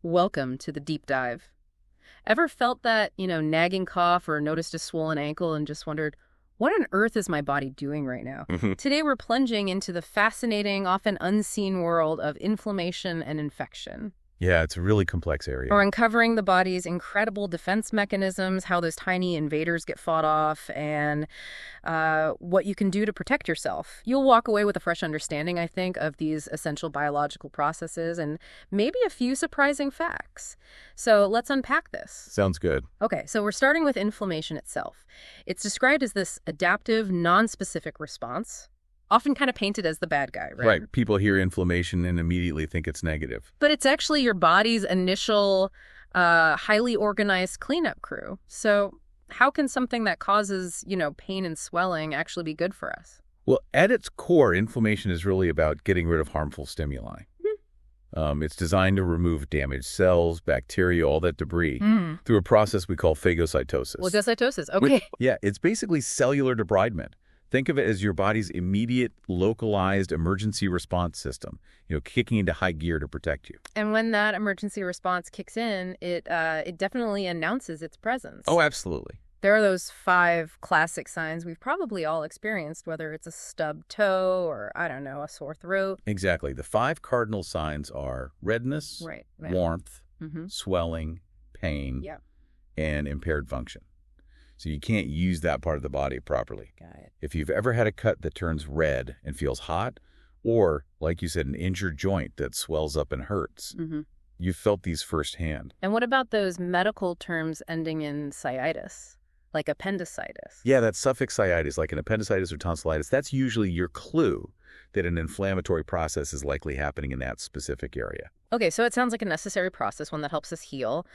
Welcome to the deep dive. Ever felt that, nagging cough or noticed a swollen ankle and just wondered, what on earth is my body doing right now? hmm Today we're plunging into the fascinating, often unseen world of inflammation and infection. Yeah, it's a really complex area. We're uncovering the body's incredible defense mechanisms, how those tiny invaders get fought off, and what you can do to protect yourself. You'll walk away with a fresh understanding, I think, of these essential biological processes and maybe a few surprising facts. So let's unpack this. Sounds good. Okay, so we're starting with inflammation itself. It's described as this adaptive, non-specific response, often kind of painted as the bad guy, right? Right. People hear inflammation and immediately think it's negative. But it's actually your body's initial, highly organized cleanup crew. So how can something that causes, pain and swelling actually be good for us? Well, at its core, inflammation is really about getting rid of harmful stimuli. It's designed to remove damaged cells, bacteria, all that debris through a process we call phagocytosis. Well, cytosis. Okay. Yeah, it's basically cellular debridement. Think of it as your body's immediate, localized emergency response system, kicking into high gear to protect you. And when that emergency response kicks in, it definitely announces its presence. Oh, absolutely. There are those 5 classic signs we've probably all experienced, whether it's a stubbed toe or, I don't know, a sore throat. Exactly. The 5 cardinal signs are redness, Right. warmth, Mm-hmm. swelling, pain, Yeah. and impaired function. So you can't use that part of the body properly. Got it. If you've ever had a cut that turns red and feels hot, or, like you said, an injured joint that swells up and hurts, Mm-hmm. you've felt these firsthand. And what about those medical terms ending in sciatis, like appendicitis? Yeah, that suffix sciatis, like an appendicitis or tonsillitis, that's usually your clue that an inflammatory process is likely happening in that specific area. Okay, so it sounds like a necessary process, one that helps us heal.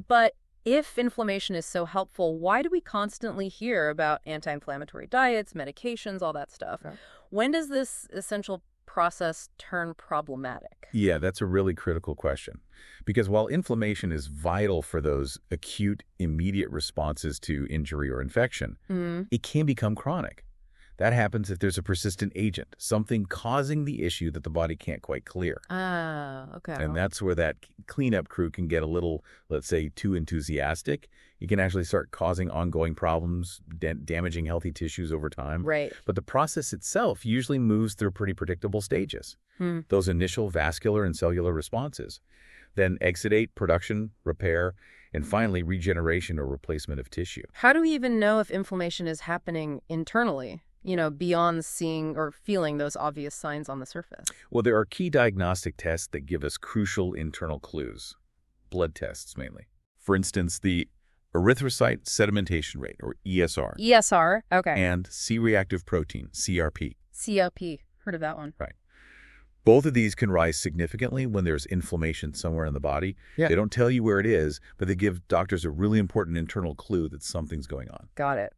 But if inflammation is so helpful, why do we constantly hear about anti-inflammatory diets, medications, all that stuff? Okay. When does this essential process turn problematic? Yeah, that's a really critical question. Because while inflammation is vital for those acute, immediate responses to injury or infection, it can become chronic. That happens if there's a persistent agent, something causing the issue that the body can't quite clear. Ah, okay. And that's where that cleanup crew can get a little, let's say, too enthusiastic. You can actually start causing ongoing problems, damaging healthy tissues over time. Right. But the process itself usually moves through pretty predictable stages. Those initial vascular and cellular responses, then exudate, production, repair, and finally regeneration or replacement of tissue. How do we even know if inflammation is happening internally, beyond seeing or feeling those obvious signs on the surface? Well, there are key diagnostic tests that give us crucial internal clues. Blood tests, mainly. For instance, the erythrocyte sedimentation rate, or ESR, ESR, okay. and C-reactive protein, CRP. CLP, heard of that one. Right. Both of these can rise significantly when there's inflammation somewhere in the body. Yeah. They don't tell you where it is, but they give doctors a really important internal clue that something's going on. Got it.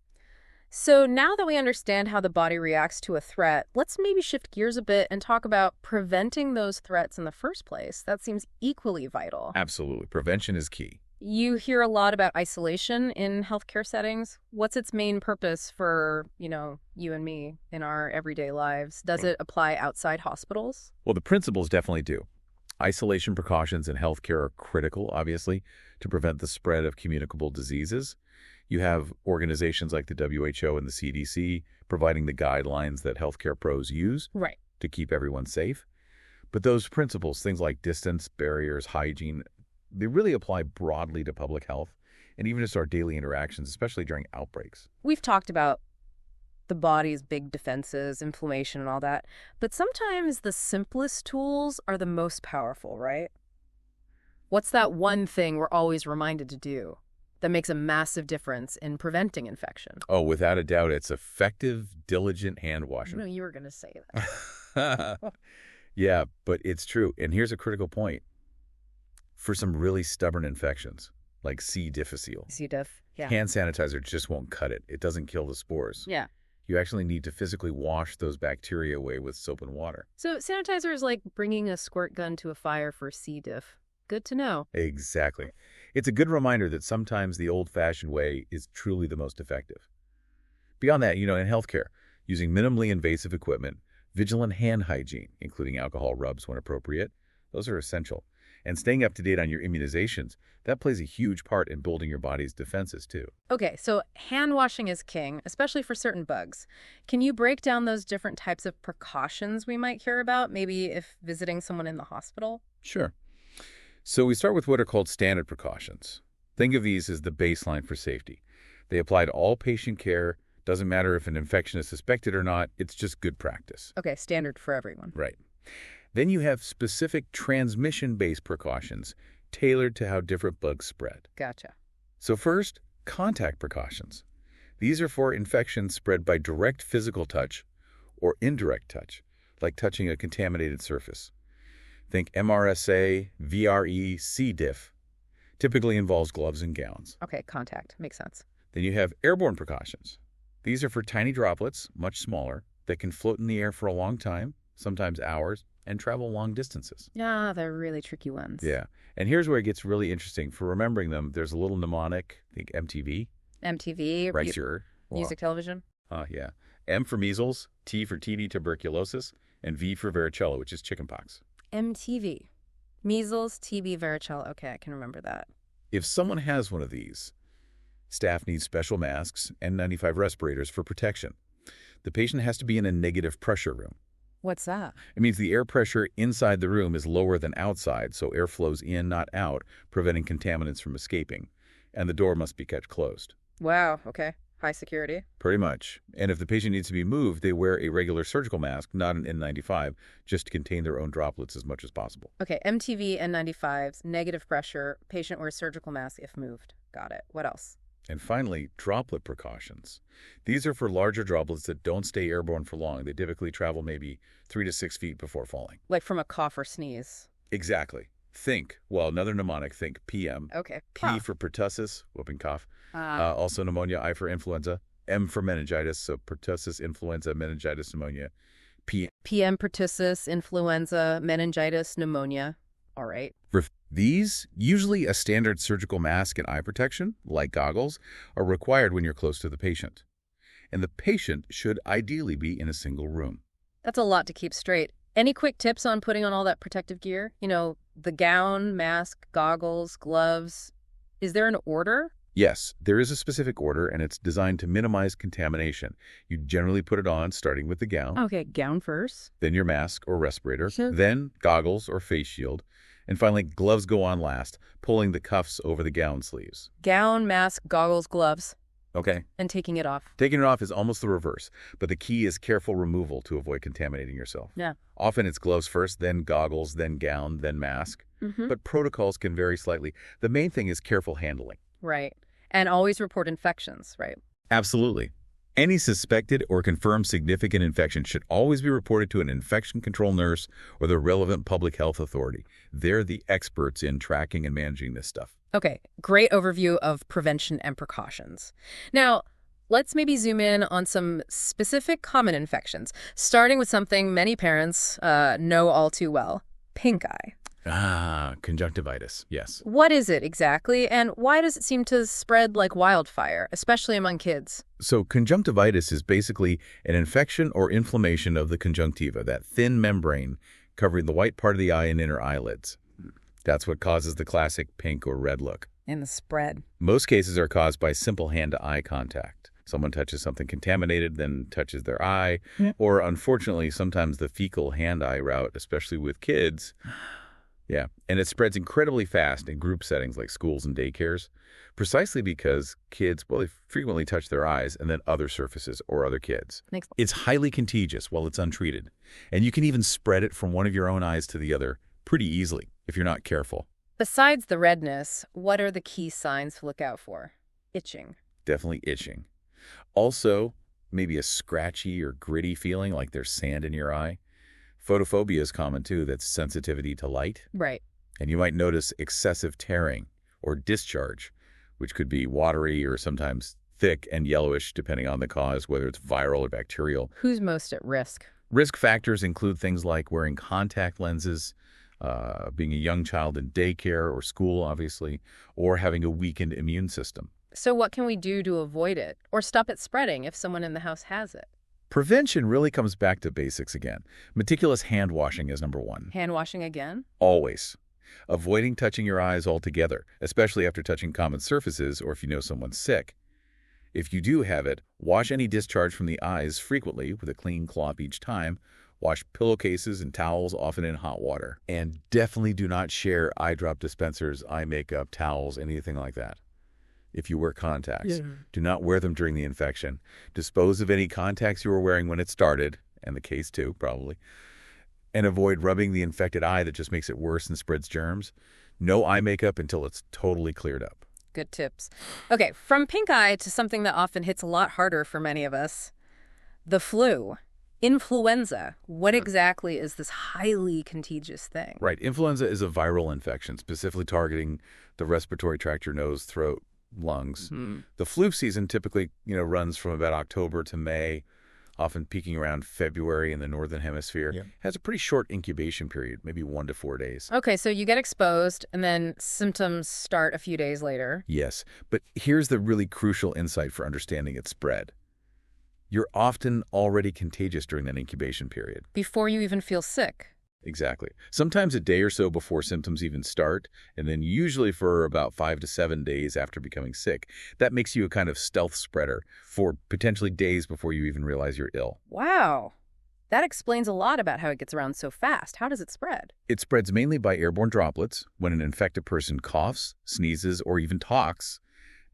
So now that we understand how the body reacts to a threat, let's maybe shift gears a bit and talk about preventing those threats in the first place. That seems equally vital. Absolutely. Prevention is key. You hear a lot about isolation in healthcare settings. What's its main purpose for, you and me in our everyday lives? Does it apply outside hospitals? Well, the principles definitely do. Isolation precautions in healthcare are critical, obviously, to prevent the spread of communicable diseases. You have organizations like the WHO and the CDC providing the guidelines that healthcare pros use Right. to keep everyone safe. But those principles, things like distance, barriers, hygiene, they really apply broadly to public health and even just our daily interactions, especially during outbreaks. We've talked about the body's big defenses, inflammation and all that, but sometimes the simplest tools are the most powerful, right? What's that one thing we're always reminded to do that makes a massive difference in preventing infection? Oh, without a doubt, it's effective, diligent hand I washing. know you were going to say that. Yeah, but it's true. And here's a critical point. For some really stubborn infections, like C. difficile, C. diff. Yeah. hand sanitizer just won't cut it. It doesn't kill the spores. Yeah. You actually need to physically wash those bacteria away with soap and water. So sanitizer is like bringing a squirt gun to a fire for C. diff. Good to know. Exactly. It's a good reminder that sometimes the old-fashioned way is truly the most effective. Beyond that, in healthcare, using minimally invasive equipment, vigilant hand hygiene, including alcohol rubs when appropriate, those are essential. And staying up to date on your immunizations, that plays a huge part in building your body's defenses, too. Okay, so hand washing is king, especially for certain bugs. Can you break down those different types of precautions we might hear about, maybe if visiting someone in the hospital? Sure. So we start with what are called standard precautions. Think of these as the baseline for safety. They apply to all patient care. Doesn't matter if an infection is suspected or not. It's just good practice. Okay, standard for everyone. Right. Then you have specific transmission-based precautions tailored to how different bugs spread. Gotcha. So first, contact precautions. These are for infections spread by direct physical touch or indirect touch, like touching a contaminated surface. Think MRSA, VRE, C. diff. Typically involves gloves and gowns. Okay, contact. Makes sense. Then you have airborne precautions. These are for tiny droplets, much smaller, that can float in the air for a long time, sometimes hours, and travel long distances. Yeah, they're really tricky ones. Yeah. And here's where it gets really interesting. For remembering them, there's a little mnemonic, think MTV. MTV, Right, sure. music television. Yeah. M for measles, T for TB tuberculosis, and V for varicella, which is chickenpox. MTV. Measles, TB, varicella. Okay, I can remember that. If someone has one of these, staff needs special masks and N95 respirators for protection. The patient has to be in a negative pressure room. What's that? It means the air pressure inside the room is lower than outside, so air flows in, not out, preventing contaminants from escaping. And the door must be kept closed. Wow, okay. High security. Pretty much. And if the patient needs to be moved, they wear a regular surgical mask, not an N95, just to contain their own droplets as much as possible. Okay, MTV, N95s, negative pressure, patient wears surgical mask if moved. Got it. What else? And finally, droplet precautions. These are for larger droplets that don't stay airborne for long. They typically travel maybe 3 to 6 feet before falling. Like from a cough or sneeze. Exactly. Think, well, another mnemonic, think PM. Okay. P for pertussis, whooping cough. Also pneumonia, I for influenza. M for meningitis, so pertussis, influenza, meningitis, pneumonia. PM, pertussis, influenza, meningitis, pneumonia. All right. These, usually a standard surgical mask and eye protection, like goggles, are required when you're close to the patient. And the patient should ideally be in a single room. That's a lot to keep straight. Any quick tips on putting on all that protective gear? You know, the gown, mask, goggles, gloves. Is there an order? Yes, there is a specific order, and it's designed to minimize contamination. You generally put it on starting with the gown, Okay, gown first. then your mask or respirator, Sure. then goggles or face shield, and finally gloves go on last, pulling the cuffs over the gown sleeves. Gown, mask, goggles, gloves, Okay? and taking it off. Taking it off is almost the reverse, but the key is careful removal to avoid contaminating yourself. Yeah. Often it's gloves first, then goggles, then gown, then mask. But protocols can vary slightly. The main thing is careful handling. Right. And always report infections, right? Absolutely. Any suspected or confirmed significant infection should always be reported to an infection control nurse or the relevant public health authority. They're the experts in tracking and managing this stuff. Okay, great overview of prevention and precautions. Now, let's maybe zoom in on some specific common infections, starting with something many parents know all too well, pink eye. Conjunctivitis, yes. What is it exactly, and why does it seem to spread like wildfire, especially among kids? So conjunctivitis is basically an infection or inflammation of the conjunctiva, that thin membrane covering the white part of the eye and inner eyelids. That's what causes the classic pink or red look. And the spread. Most cases are caused by simple hand-to-eye contact. Someone touches something contaminated, then touches their eye, or unfortunately, sometimes the fecal hand-eye route, especially with kids. Yeah, and it spreads incredibly fast in group settings like schools and daycares, precisely because kids, well, they frequently touch their eyes and then other surfaces or other kids. It's highly contagious while it's untreated, and you can even spread it from one of your own eyes to the other pretty easily if you're not careful. Besides the redness, what are the key signs to look out for? Itching. Definitely itching. Also, maybe a scratchy or gritty feeling like there's sand in your eye. Photophobia is common too, that's sensitivity to light. Right. And you might notice excessive tearing or discharge, which could be watery or sometimes thick and yellowish depending on the cause, whether it's viral or bacterial. Who's most at risk? Risk factors include things like wearing contact lenses, being a young child in daycare or school, obviously, or having a weakened immune system. So what can we do to avoid it or stop it spreading if someone in the house has it? Prevention really comes back to basics again. Meticulous hand washing is number one. Hand washing again? Always. Avoiding touching your eyes altogether, especially after touching common surfaces or if you know someone's sick. If you do have it, wash any discharge from the eyes frequently with a clean cloth each time. Wash pillowcases and towels often in hot water. And definitely do not share eye drop dispensers, eye makeup, towels, anything like that. If you wear contacts, do not wear them during the infection. Dispose of any contacts you were wearing when it started, and the case too, probably. And avoid rubbing the infected eye that just makes it worse and spreads germs. No eye makeup until it's totally cleared up. Good tips. Okay, from pink eye to something that often hits a lot harder for many of us, the flu. Influenza. What exactly is this highly contagious thing? Right. Influenza is a viral infection, specifically targeting the respiratory tract, your nose, throat, lungs. The flu season typically, runs from about October to May, often peaking around February in the northern hemisphere. Has a pretty short incubation period, maybe 1 to 4 days. Okay, so you get exposed and then symptoms start a few days later. Yes, but here's the really crucial insight for understanding its spread. You're often already contagious during that incubation period. Before you even feel sick. Exactly. Sometimes a day or so before symptoms even start, and then usually for about 5 to 7 days after becoming sick. That makes you a kind of stealth spreader for potentially days before you even realize you're ill. Wow. That explains a lot about how it gets around so fast. How does it spread? It spreads mainly by airborne droplets when an infected person coughs, sneezes, or even talks,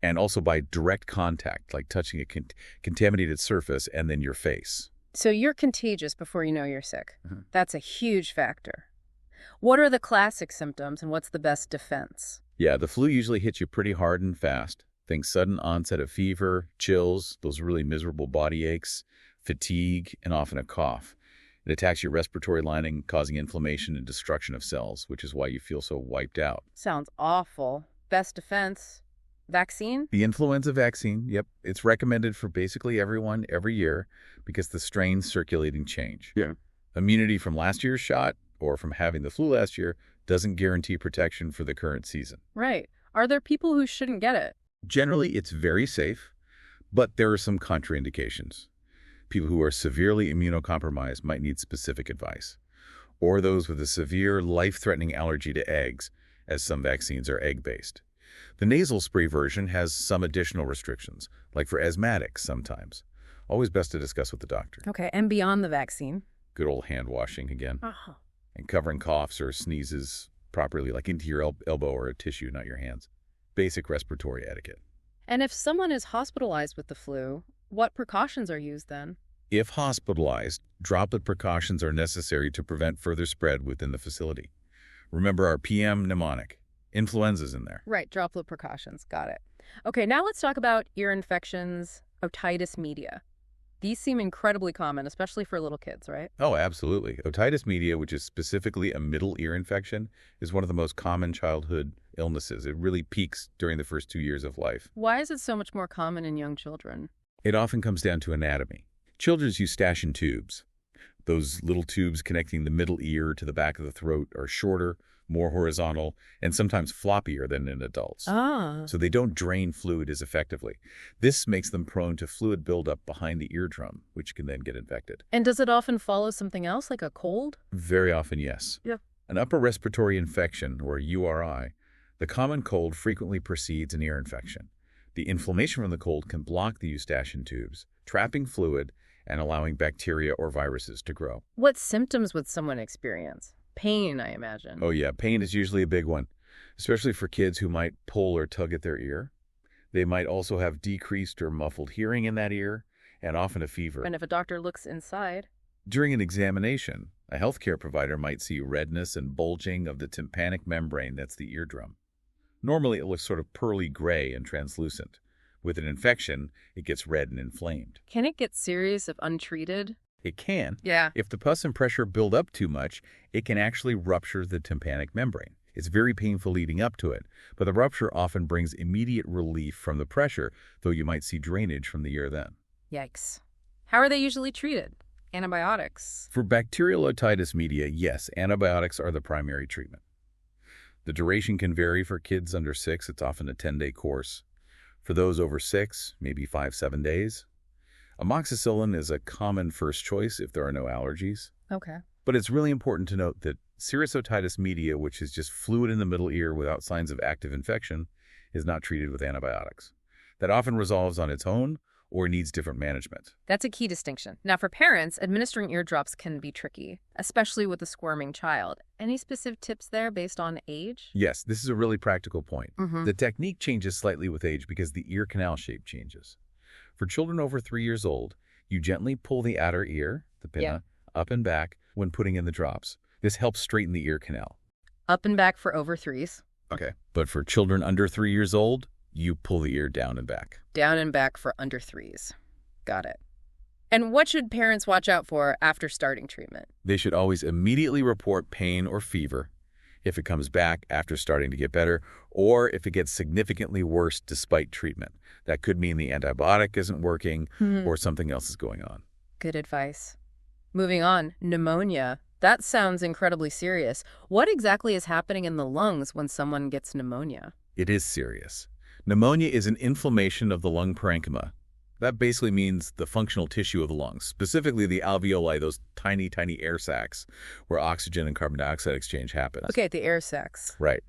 and also by direct contact, like touching a contaminated surface and then your face. So you're contagious before you know you're sick. That's a huge factor. What are the classic symptoms and what's the best defense? Yeah, the flu usually hits you pretty hard and fast. Think sudden onset of fever, chills, those really miserable body aches, fatigue, and often a cough. It attacks your respiratory lining, causing inflammation and destruction of cells, which is why you feel so wiped out. Sounds awful. Best defense? Vaccine? The influenza vaccine, yep. It's recommended for basically everyone every year because the strains circulating change. Immunity from last year's shot or from having the flu last year doesn't guarantee protection for the current season. Right. Are there people who shouldn't get it? Generally, it's very safe, but there are some contraindications. People who are severely immunocompromised might need specific advice, or those with a severe, life-threatening allergy to eggs, as some vaccines are egg-based. The nasal spray version has some additional restrictions, like for asthmatics sometimes. Always best to discuss with the doctor. Okay, and beyond the vaccine? Good old hand washing again. And covering coughs or sneezes properly, like into your elbow or a tissue, not your hands. Basic respiratory etiquette. And if someone is hospitalized with the flu, what precautions are used then? If hospitalized, droplet precautions are necessary to prevent further spread within the facility. Remember our PM mnemonic. Influenza's in there. Right, droplet precautions. Got it. Okay, now let's talk about ear infections, otitis media. These seem incredibly common, especially for little kids, right? Oh, absolutely. Otitis media, which is specifically a middle ear infection, is one of the most common childhood illnesses. It really peaks during the first 2 years of life. Why is it so much more common in young children? It often comes down to anatomy. Children use Eustachian tubes. Those little tubes connecting the middle ear to the back of the throat are shorter, more horizontal, and sometimes floppier than in adults. So they don't drain fluid as effectively. This makes them prone to fluid buildup behind the eardrum, which can then get infected. And does it often follow something else, like a cold? Very often, yes. An upper respiratory infection, or URI, the common cold frequently precedes an ear infection. The inflammation from the cold can block the Eustachian tubes, trapping fluid and allowing bacteria or viruses to grow. What symptoms would someone experience? Pain, I imagine. Oh yeah, pain is usually a big one, especially for kids who might pull or tug at their ear. They might also have decreased or muffled hearing in that ear, and often a fever. And if a doctor looks inside? During an examination, a healthcare provider might see redness and bulging of the tympanic membrane, that's the eardrum. Normally, it looks sort of pearly gray and translucent. With an infection, it gets red and inflamed. Can it get serious if untreated? It can. Yeah. If the pus and pressure build up too much, it can actually rupture the tympanic membrane. It's very painful leading up to it, but the rupture often brings immediate relief from the pressure, though you might see drainage from the ear then. Yikes. How are they usually treated? Antibiotics? For bacterial otitis media, yes, antibiotics are the primary treatment. The duration can vary. For kids under 6, it's often a 10-day course. For those over 6, maybe 5-7 days. Amoxicillin is a common first choice if there are no allergies. Okay. But it's really important to note that serous otitis media, which is just fluid in the middle ear without signs of active infection, is not treated with antibiotics. That often resolves on its own or needs different management. That's a key distinction. Now, for parents, administering eardrops can be tricky, especially with a squirming child. Any specific tips there based on age? Yes, this is a really practical point. Mm-hmm. The technique changes slightly with age because the ear canal shape changes. For children over 3 years old, you gently pull the outer ear, the pinna, up and back when putting in the drops. This helps straighten the ear canal. Up and back for over 3s. Okay. But for children under 3 years old, you pull the ear down and back. Down and back for under 3s. Got it. And what should parents watch out for after starting treatment? They should always immediately report pain or fever if it comes back after starting to get better, or if it gets significantly worse despite treatment. That could mean the antibiotic isn't working or something else is going on. Good advice. Moving on, pneumonia. That sounds incredibly serious. What exactly is happening in the lungs when someone gets pneumonia? It is serious. Pneumonia is an inflammation of the lung parenchyma. That basically means the functional tissue of the lungs, specifically the alveoli, those tiny, tiny air sacs where oxygen and carbon dioxide exchange happens. Okay, the air sacs. Right.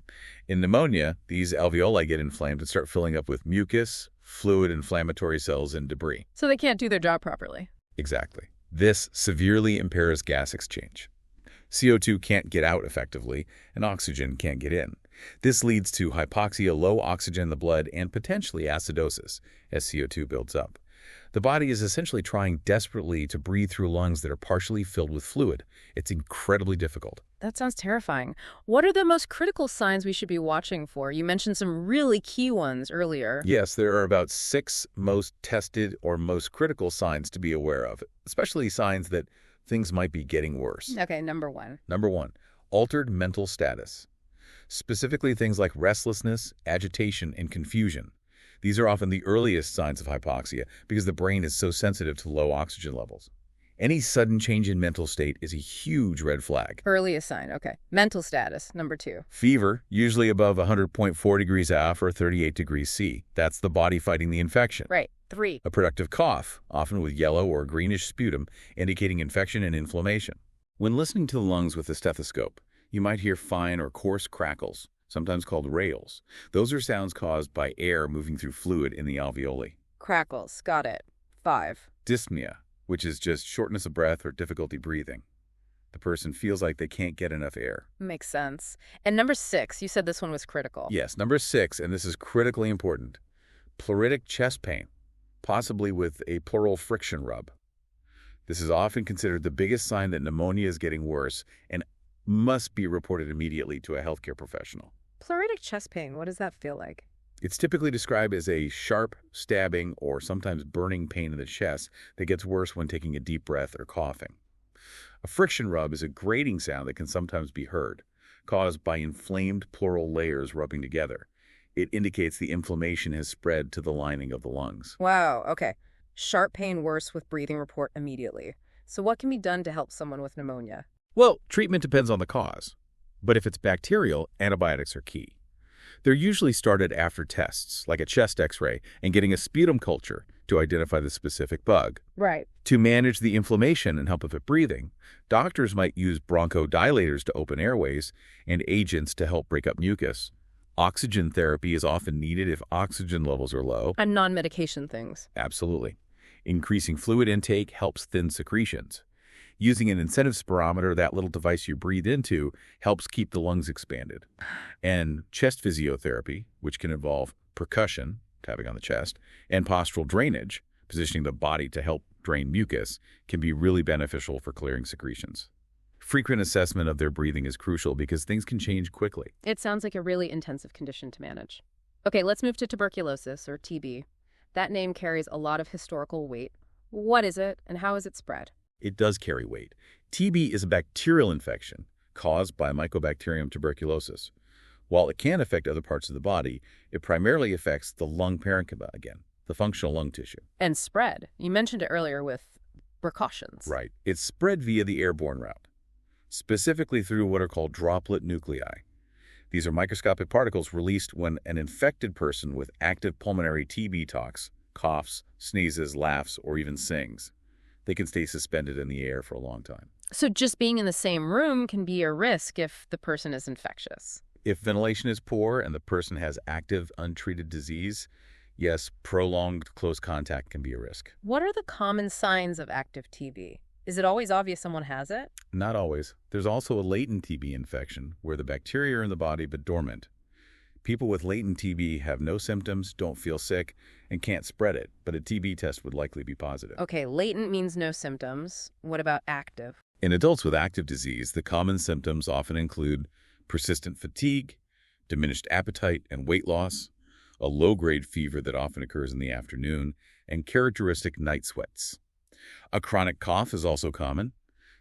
In pneumonia, these alveoli get inflamed and start filling up with mucus, fluid, inflammatory cells, and debris. So they can't do their job properly. Exactly. This severely impairs gas exchange. CO2 can't get out effectively, and oxygen can't get in. This leads to hypoxia, low oxygen in the blood, and potentially acidosis as CO2 builds up. The body is essentially trying desperately to breathe through lungs that are partially filled with fluid. It's incredibly difficult. That sounds terrifying. What are the most critical signs we should be watching for? You mentioned some really key ones earlier. Yes, there are about 6 most tested or most critical signs to be aware of, especially signs that things might be getting worse. Okay, number 1. Number 1, altered mental status. Specifically things like restlessness, agitation, and confusion. These are often the earliest signs of hypoxia because the brain is so sensitive to low oxygen levels. Any sudden change in mental state is a huge red flag. Earliest sign, okay. Mental status, number 2. Fever, usually above 100.4 degrees F or 38 degrees C. That's the body fighting the infection. Right. 3. A productive cough, often with yellow or greenish sputum, indicating infection and inflammation. When listening to the lungs with a stethoscope, you might hear fine or coarse crackles, sometimes called rales. Those are sounds caused by air moving through fluid in the alveoli. Crackles, got it. 5. Dyspnea, which is just shortness of breath or difficulty breathing. The person feels like they can't get enough air. Makes sense. And number 6, you said this one was critical. Yes, number 6, and this is critically important, pleuritic chest pain, possibly with a pleural friction rub. This is often considered the biggest sign that pneumonia is getting worse and must be reported immediately to a healthcare professional. Pleuritic chest pain, what does that feel like? It's typically described as a sharp, stabbing, or sometimes burning pain in the chest that gets worse when taking a deep breath or coughing. A friction rub is a grating sound that can sometimes be heard, caused by inflamed pleural layers rubbing together. It indicates the inflammation has spread to the lining of the lungs. Wow, okay. Sharp pain worse with breathing report immediately. So what can be done to help someone with pneumonia? Well, treatment depends on the cause. But if it's bacterial, antibiotics are key. They're usually started after tests, like a chest x-ray, and getting a sputum culture to identify the specific bug. Right. To manage the inflammation and help with breathing, doctors might use bronchodilators to open airways and agents to help break up mucus. Oxygen therapy is often needed if oxygen levels are low. And non-medication things. Absolutely. Increasing fluid intake helps thin secretions. Using an incentive spirometer, that little device you breathe into, helps keep the lungs expanded. And chest physiotherapy, which can involve percussion, tapping on the chest, and postural drainage, positioning the body to help drain mucus, can be really beneficial for clearing secretions. Frequent assessment of their breathing is crucial because things can change quickly. It sounds like a really intensive condition to manage. Okay, let's move to tuberculosis, or TB. That name carries a lot of historical weight. What is it, and how is it spread? It does carry weight. TB is a bacterial infection caused by Mycobacterium tuberculosis. While it can affect other parts of the body, it primarily affects the lung parenchyma again, the functional lung tissue. And spread. You mentioned it earlier with precautions. Right. It's spread via the airborne route, specifically through what are called droplet nuclei. These are microscopic particles released when an infected person with active pulmonary TB talks, coughs, sneezes, laughs, or even sings. They can stay suspended in the air for a long time. So just being in the same room can be a risk if the person is infectious. If ventilation is poor and the person has active, untreated disease, yes, prolonged close contact can be a risk. What are the common signs of active TB? Is it always obvious someone has it? Not always. There's also a latent TB infection where the bacteria are in the body but dormant. People with latent TB have no symptoms, don't feel sick, and can't spread it, but a TB test would likely be positive. Okay, latent means no symptoms. What about active? In adults with active disease, the common symptoms often include persistent fatigue, diminished appetite and weight loss, a low-grade fever that often occurs in the afternoon, and characteristic night sweats. A chronic cough is also common,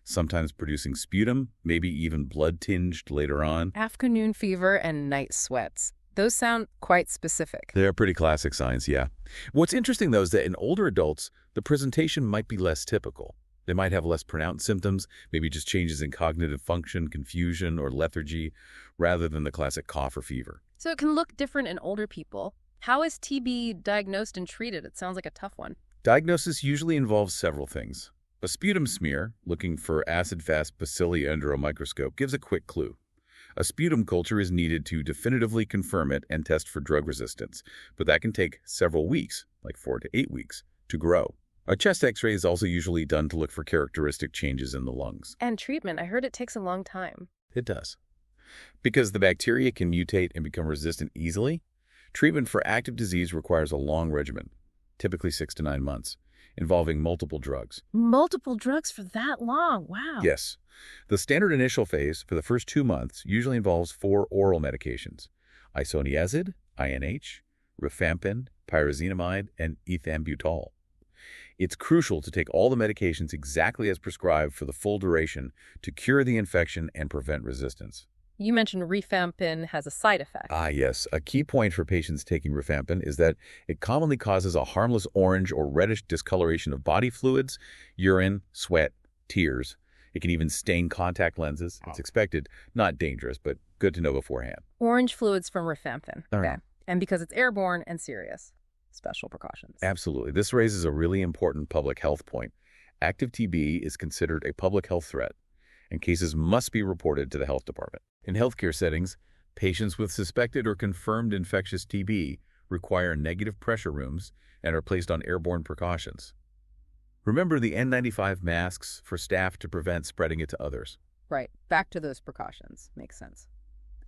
sometimes producing sputum, maybe even blood-tinged later on. Afternoon fever and night sweats. Those sound quite specific. They're pretty classic signs, yeah. What's interesting, though, is that in older adults, the presentation might be less typical. They might have less pronounced symptoms, maybe just changes in cognitive function, confusion, or lethargy, rather than the classic cough or fever. So it can look different in older people. How is TB diagnosed and treated? It sounds like a tough one. Diagnosis usually involves several things. A sputum smear, looking for acid-fast bacilli under a microscope, gives a quick clue. A sputum culture is needed to definitively confirm it and test for drug resistance, but that can take several weeks, like 4 to 8 weeks, to grow. A chest x-ray is also usually done to look for characteristic changes in the lungs. And treatment, I heard it takes a long time. It does. Because the bacteria can mutate and become resistant easily, treatment for active disease requires a long regimen, typically 6 to 9 months, involving multiple drugs. Multiple drugs for that long? Wow. Yes. The standard initial phase for the first 2 months usually involves 4 oral medications: isoniazid, INH, rifampin, pyrazinamide, and ethambutol. It's crucial to take all the medications exactly as prescribed for the full duration to cure the infection and prevent resistance. You mentioned rifampin has a side effect. Ah, yes. A key point for patients taking rifampin is that it commonly causes a harmless orange or reddish discoloration of body fluids, urine, sweat, tears. It can even stain contact lenses. It's expected, not dangerous, but good to know beforehand. Orange fluids from rifampin. All right. Okay. And because it's airborne and serious. Special precautions. Absolutely. This raises a really important public health point. Active TB is considered a public health threat, and cases must be reported to the health department. In healthcare settings, patients with suspected or confirmed infectious TB require negative pressure rooms and are placed on airborne precautions. Remember the N95 masks for staff to prevent spreading it to others. Right. Back to those precautions. Makes sense.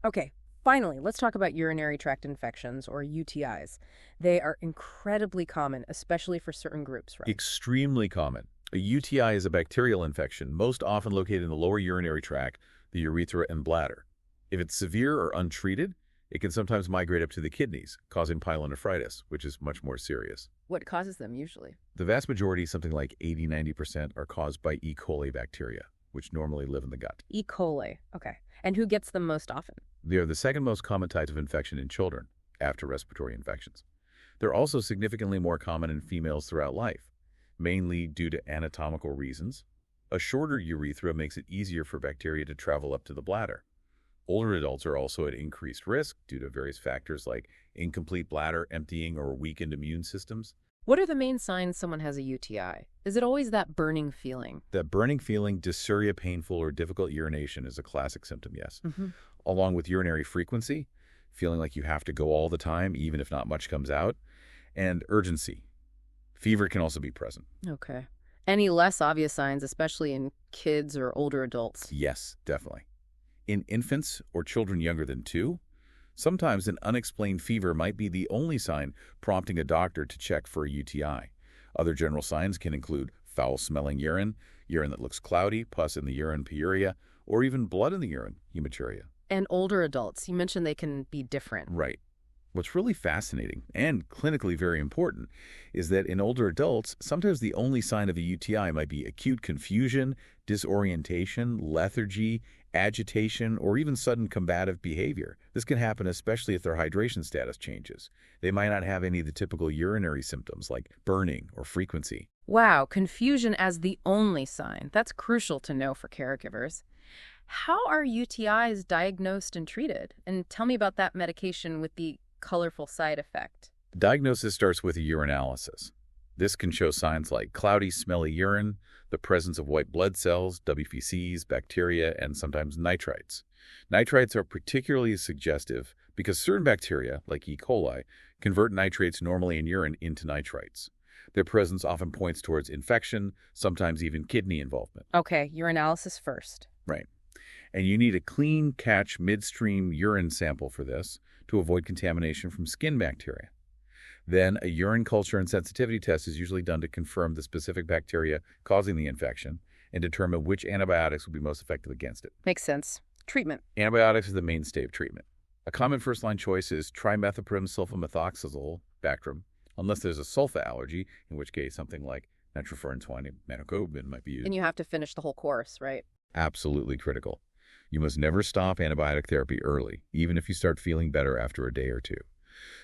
Okay. Finally, let's talk about urinary tract infections, or UTIs. They are incredibly common, especially for certain groups, right? Extremely common. A UTI is a bacterial infection, most often located in the lower urinary tract, the urethra and bladder. If it's severe or untreated, it can sometimes migrate up to the kidneys, causing pyelonephritis, which is much more serious. What causes them usually? The vast majority, something like 80–90%, are caused by E. coli bacteria, which normally live in the gut. E. coli. Okay. And who gets them most often? They are the second most common type of infection in children, after respiratory infections. They're also significantly more common in females throughout life, mainly due to anatomical reasons. A shorter urethra makes it easier for bacteria to travel up to the bladder. Older adults are also at increased risk due to various factors like incomplete bladder emptying or weakened immune systems. What are the main signs someone has a UTI? Is it always that burning feeling? That burning feeling, dysuria, painful, or difficult urination is a classic symptom, yes. Along with urinary frequency, feeling like you have to go all the time, even if not much comes out, and urgency. Fever can also be present. Okay. Any less obvious signs, especially in kids or older adults? Yes, definitely. In infants or children younger than 2, sometimes an unexplained fever might be the only sign prompting a doctor to check for a UTI. Other general signs can include foul-smelling urine, urine that looks cloudy, pus in the urine, pyuria, or even blood in the urine, hematuria. And older adults, you mentioned they can be different. Right. What's really fascinating and clinically very important is that in older adults, sometimes the only sign of a UTI might be acute confusion, disorientation, lethargy, agitation, or even sudden combative behavior. This can happen especially if their hydration status changes. They might not have any of the typical urinary symptoms like burning or frequency. Wow, confusion as the only sign. That's crucial to know for caregivers. How are UTIs diagnosed and treated? And tell me about that medication with the colorful side effect. Diagnosis starts with a urinalysis. This can show signs like cloudy, smelly urine, the presence of white blood cells, WBCs, bacteria, and sometimes nitrites. Nitrites are particularly suggestive because certain bacteria, like E. coli, convert nitrates normally in urine into nitrites. Their presence often points towards infection, sometimes even kidney involvement. Okay, urinalysis first. Right. And you need a clean catch midstream urine sample for this to avoid contamination from skin bacteria. Then a urine culture and sensitivity test is usually done to confirm the specific bacteria causing the infection and determine which antibiotics will be most effective against it. Makes sense. Treatment. Antibiotics are the mainstay of treatment. A common first-line choice is trimethoprim sulfamethoxazole, Bactrim, unless there's a sulfa allergy, in which case something like nitrofurantoin metocobin might be used. And you have to finish the whole course, right? Absolutely critical. You must never stop antibiotic therapy early, even if you start feeling better after a day or two.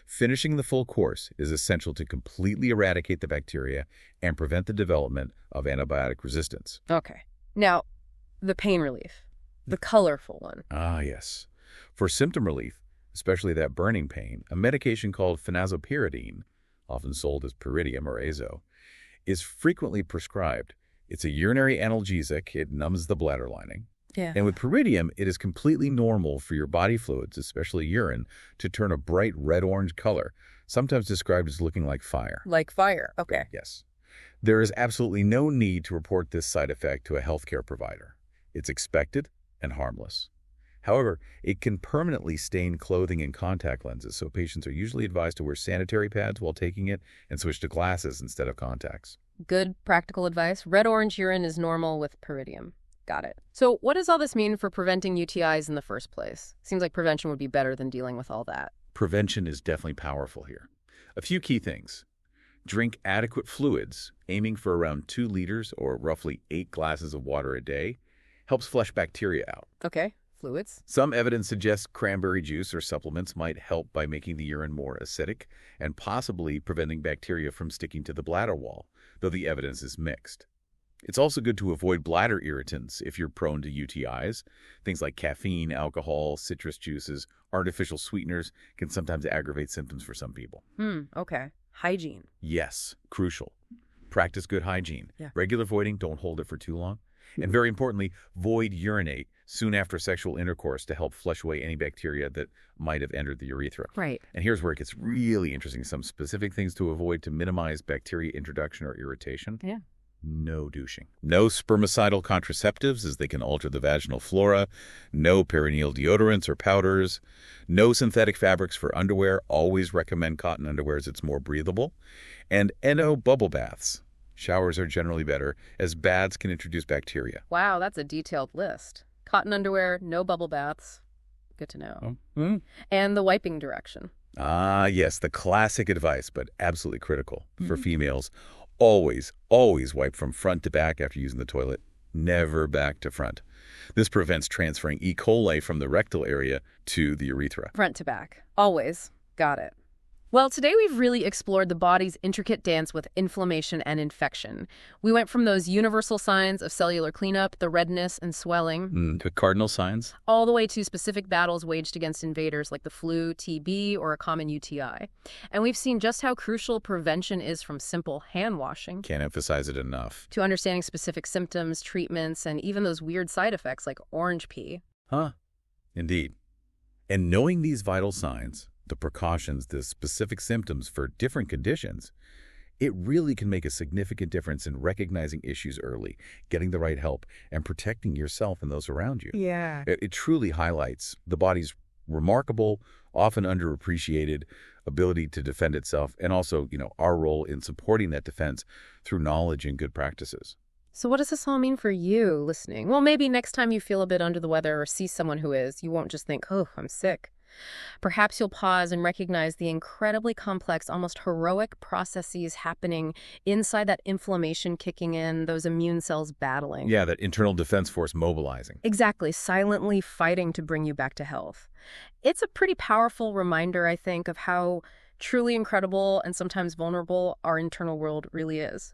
Finishing the full course is essential to completely eradicate the bacteria and prevent the development of antibiotic resistance. Okay. Now, the pain relief. The colorful one. Ah, yes. For symptom relief, especially that burning pain, a medication called phenazopyridine, often sold as Pyridium or Azo, is frequently prescribed. It's a urinary analgesic. It numbs the bladder lining. Yeah. And with Pyridium, it is completely normal for your body fluids, especially urine, to turn a bright red-orange color, sometimes described as looking like fire. Like fire. Okay. Yes. There is absolutely no need to report this side effect to a healthcare provider. It's expected and harmless. However, it can permanently stain clothing and contact lenses, so patients are usually advised to wear sanitary pads while taking it and switch to glasses instead of contacts. Good practical advice. Red-orange urine is normal with Pyridium. Got it. So what does all this mean for preventing UTIs in the first place? Seems like prevention would be better than dealing with all that. Prevention is definitely powerful here. A few key things. Drink adequate fluids, aiming for around 2 liters or roughly 8 glasses of water a day, helps flush bacteria out. Okay. Fluids. Some evidence suggests cranberry juice or supplements might help by making the urine more acidic and possibly preventing bacteria from sticking to the bladder wall, though the evidence is mixed. It's also good to avoid bladder irritants if you're prone to UTIs. Things like caffeine, alcohol, citrus juices, artificial sweeteners can sometimes aggravate symptoms for some people. Okay. Hygiene. Yes, crucial. Practice good hygiene. Yeah. Regular voiding, don't hold it for too long. And very importantly, void urinate soon after sexual intercourse to help flush away any bacteria that might have entered the urethra. Right. And here's where it gets really interesting. Some specific things to avoid to minimize bacteria introduction or irritation. Yeah. No douching. No spermicidal contraceptives, as they can alter the vaginal flora. No perineal deodorants or powders. No synthetic fabrics for underwear. Always recommend cotton underwear as it's more breathable. And no bubble baths. Showers are generally better, as baths can introduce bacteria. Wow, that's a detailed list. Cotton underwear, no bubble baths. Good to know. And the wiping direction. Ah, yes, the classic advice, but absolutely critical for females. Always, always wipe from front to back after using the toilet, never back to front. This prevents transferring E. coli from the rectal area to the urethra. Front to back. Always. Got it. Well, today we've really explored the body's intricate dance with inflammation and infection. We went from those universal signs of cellular cleanup, the redness and swelling, To cardinal signs? all the way to specific battles waged against invaders like the flu, TB, or a common UTI. And we've seen just how crucial prevention is, from simple hand washing Can't emphasize it enough. to understanding specific symptoms, treatments, and even those weird side effects like orange pee. Huh? Indeed. And knowing these vital signs, the precautions, the specific symptoms for different conditions, it really can make a significant difference in recognizing issues early, getting the right help, and protecting yourself and those around you. Yeah. It truly highlights the body's remarkable, often underappreciated ability to defend itself, and also, our role in supporting that defense through knowledge and good practices. So what does this all mean for you listening? Well, maybe next time you feel a bit under the weather or see someone who is, you won't just think, oh, I'm sick. Perhaps you'll pause and recognize the incredibly complex, almost heroic processes happening inside that inflammation kicking in, those immune cells battling. Yeah, that internal defense force mobilizing. Exactly, silently fighting to bring you back to health. It's a pretty powerful reminder, I think, of how truly incredible and sometimes vulnerable our internal world really is.